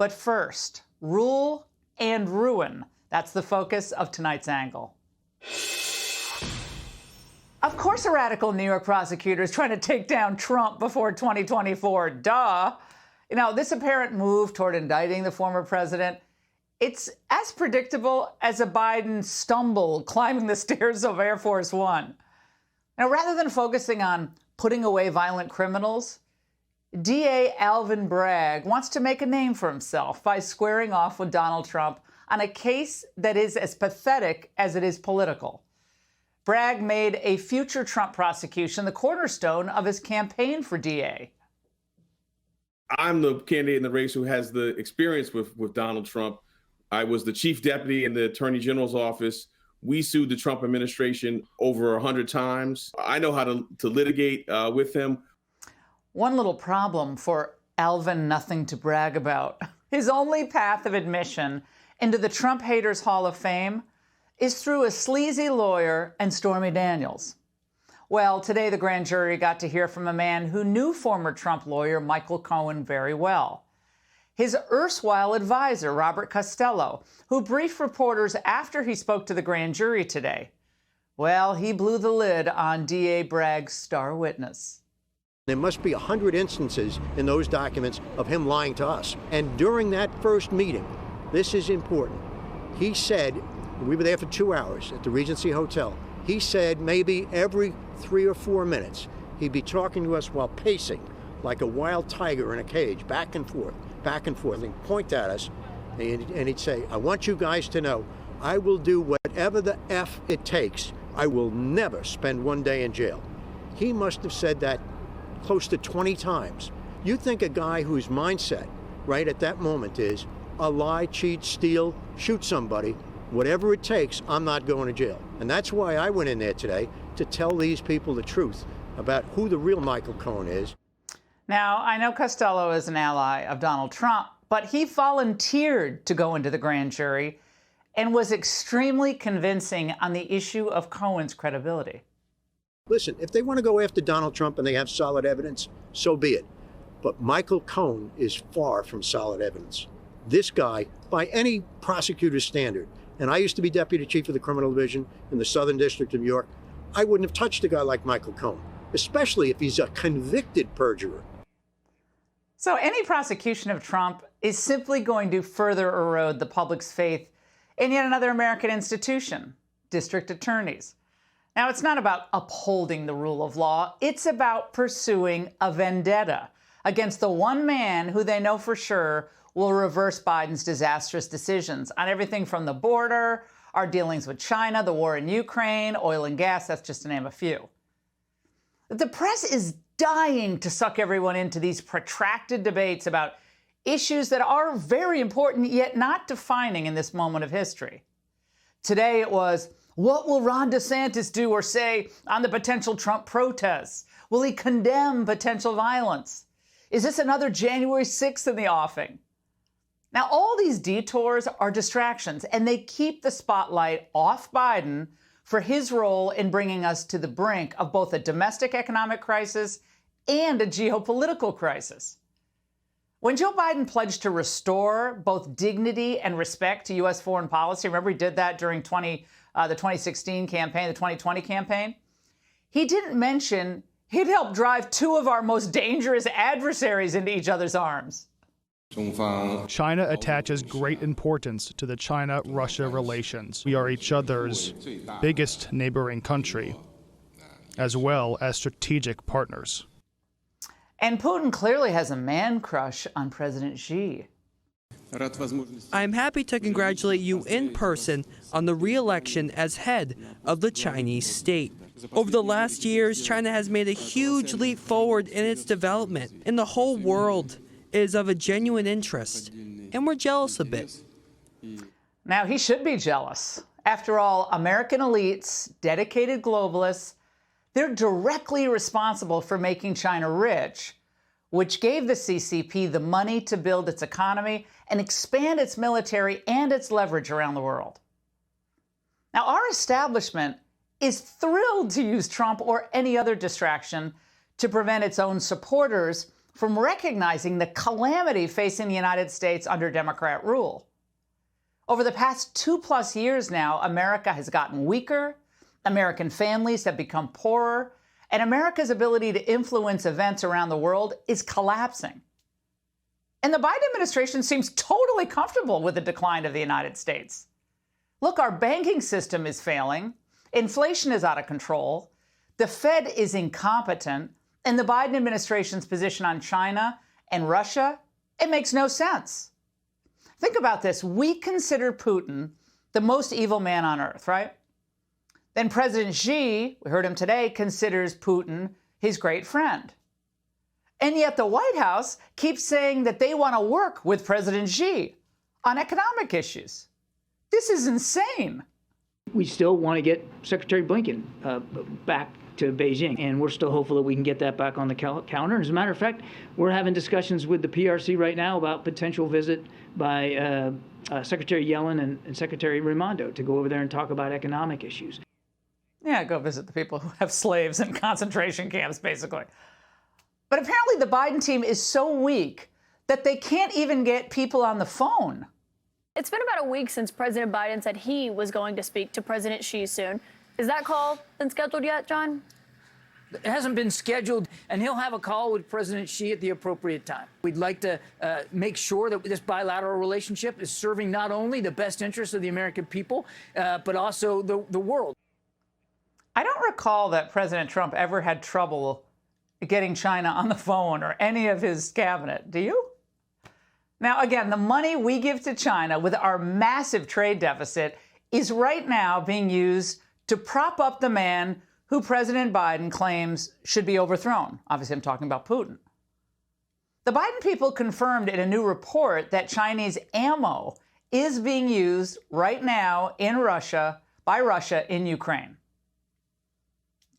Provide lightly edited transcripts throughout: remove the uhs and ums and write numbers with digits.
But first, rule and ruin. That's the focus of tonight's angle. Of course, a radical New York prosecutor is trying to take down Trump before 2024. Duh. You know, this apparent move toward indicting the former president, it's as predictable as a Biden stumble climbing the stairs of Air Force One. Now, rather than focusing on putting away violent criminals, DA Alvin Bragg wants to make a name for himself by squaring off with Donald Trump on a case that is as pathetic as it is political. Bragg made a future Trump prosecution the cornerstone of his campaign for DA. I'm the candidate in the race who has the experience with Donald Trump. I was the chief deputy in the attorney general's office. We sued the Trump administration over 100 times. I know how to litigate with him. One little problem for Alvin Nothing to brag about. His only path of admission into the Trump Haters Hall of Fame is through a sleazy lawyer and Stormy Daniels. Well, today the grand jury got to hear from a man who knew former Trump lawyer Michael Cohen very well. His erstwhile advisor, Robert Costello, who briefed reporters after he spoke to the grand jury today. Well, he blew the lid on DA Bragg's star witness. There must be 100 instances in those documents of him lying to us. And during that first meeting, this is important, he said, we were there for 2 hours at the Regency Hotel, he said maybe every 3 or 4 minutes he'd be talking to us while pacing like a wild tiger in a cage, back and forth, and he'd point at us and he'd say, I want you guys to know I will do whatever the F it takes. I will never spend one day in jail. He must have said that close to 20 times. You think a guy whose mindset right at that moment is a lie, cheat, steal, shoot somebody, whatever it takes, I'm not going to jail. And that's why I went in there today, to tell these people the truth about who the real Michael Cohen is. Now, I know Costello is an ally of Donald Trump, but he volunteered to go into the grand jury and was extremely convincing on the issue of Cohen's credibility. Listen, if they want to go after Donald Trump and they have solid evidence, so be it. But Michael Cohen is far from solid evidence. This guy, by any prosecutor's standard, and I used to be deputy chief of the criminal division in the Southern District of New York, I wouldn't have touched a guy like Michael Cohen, especially if he's a convicted perjurer. So any prosecution of Trump is simply going to further erode the public's faith in yet another American institution, district attorneys. Now, it's not about upholding the rule of law. It's about pursuing a vendetta against the one man who they know for sure will reverse Biden's disastrous decisions on everything from the border, our dealings with China, the war in Ukraine, oil and gas, that's just to name a few. The press is dying to suck everyone into these protracted debates about issues that are very important, yet not defining in this moment of history. Today it was, what will Ron DeSantis do or say on the potential Trump protests? Will he condemn potential violence? Is this another January 6th in the offing? Now, all these detours are distractions, and they keep the spotlight off Biden for his role in bringing us to the brink of both a domestic economic crisis and a geopolitical crisis. When Joe Biden pledged to restore both dignity and respect to U.S. foreign policy, remember he did that during the 2016 campaign, the 2020 campaign, he didn't mention he'd help drive two of our most dangerous adversaries into each other's arms. China attaches great importance to the China-Russia relations. We are each other's biggest neighboring country, as well as strategic partners. And Putin clearly has a man crush on President Xi. I'm happy to congratulate you in person on the re-election as head of the Chinese state. Over the last years, China has made a huge leap forward in its development, and the whole world is of a genuine interest, and we're jealous a bit. Now, he should be jealous. After all, American elites, dedicated globalists, they're directly responsible for making China rich, which gave the CCP the money to build its economy and expand its military and its leverage around the world. Now, our establishment is thrilled to use Trump or any other distraction to prevent its own supporters from recognizing the calamity facing the United States under Democrat rule. Over the past 2+ years now, America has gotten weaker, American families have become poorer, and America's ability to influence events around the world is collapsing. And the Biden administration seems totally comfortable with the decline of the United States. Look, our banking system is failing, inflation is out of control, the Fed is incompetent, and the Biden administration's position on China and Russia, it makes no sense. Think about this. We consider Putin the most evil man on earth, right? Then President Xi, we heard him today, considers Putin his great friend. And yet the White House keeps saying that they want to work with President Xi on economic issues. This is insane. We still want to get Secretary Blinken back to Beijing, and we're still hopeful that we can get that back on the calendar. As a matter of fact, we're having discussions with the PRC right now about potential visit by Secretary Yellen and Secretary Raimondo to go over there and talk about economic issues. Yeah, go visit the people who have slaves in concentration camps, basically. But apparently the Biden team is so weak that they can't even get people on the phone. It's been about a week since President Biden said he was going to speak to President Xi soon. Is that call been scheduled yet, John? It hasn't been scheduled, and he'll have a call with President Xi at the appropriate time. We'd like to make sure that this bilateral relationship is serving not only the best interests of the American people, but also the world. I don't recall that President Trump ever had trouble getting China on the phone or any of his cabinet. Do you? Now, again, the money we give to China with our massive trade deficit is right now being used to prop up the man who President Biden claims should be overthrown. Obviously, I'm talking about Putin. The Biden people confirmed in a new report that Chinese ammo is being used right now in Russia, by Russia in Ukraine.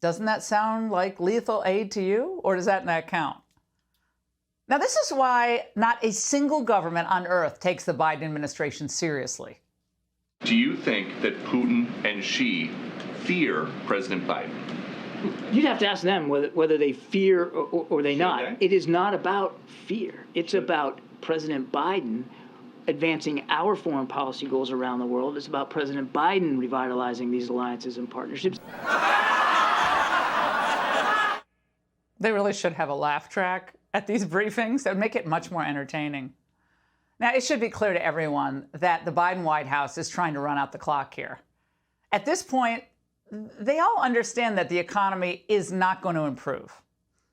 Doesn't that sound like lethal aid to you, or does that not count? Now, this is why not a single government on earth takes the Biden administration seriously. Do you think that Putin and Xi fear President Biden? You'd have to ask them whether they fear or they not. It is not about fear. It's about President Biden advancing our foreign policy goals around the world. It's about President Biden revitalizing these alliances and partnerships. They really should have a laugh track at these briefings. That would make it much more entertaining. Now, it should be clear to everyone that the Biden White House is trying to run out the clock here. At this point, they all understand that the economy is not going to improve,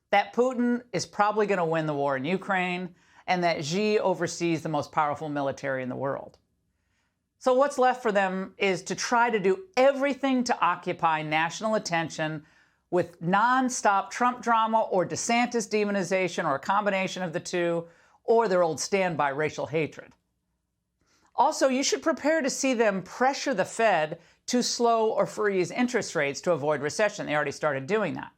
that Putin is probably going to win the war in Ukraine, and that Xi oversees the most powerful military in the world. So what's left for them is to try to do everything to occupy national attention with nonstop Trump drama or DeSantis demonization or a combination of the two, or their old standby racial hatred. Also, you should prepare to see them pressure the Fed to slow or freeze interest rates to avoid recession. They already started doing that.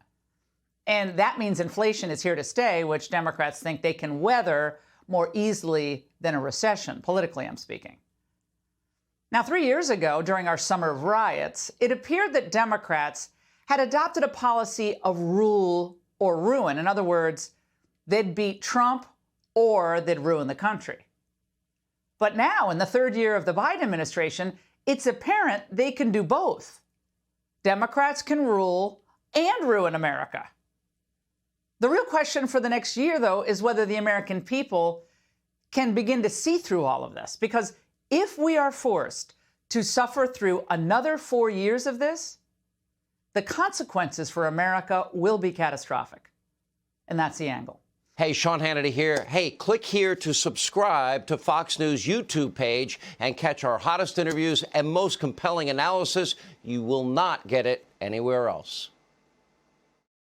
And that means inflation is here to stay, which Democrats think they can weather more easily than a recession, politically I'm speaking. Now, 3 years ago, during our summer of riots, it appeared that Democrats had adopted a policy of rule or ruin. In other words, they'd beat Trump or they'd ruin the country. But now, in the third year of the Biden administration, it's apparent they can do both. Democrats can rule and ruin America. The real question for the next year, though, is whether the American people can begin to see through all of this. Because if we are forced to suffer through another 4 years of this, the consequences for America will be catastrophic. And that's The Angle. Hey, Sean Hannity here. Hey, click here to subscribe to Fox News YouTube page and catch our hottest interviews and most compelling analysis. You will not get it anywhere else.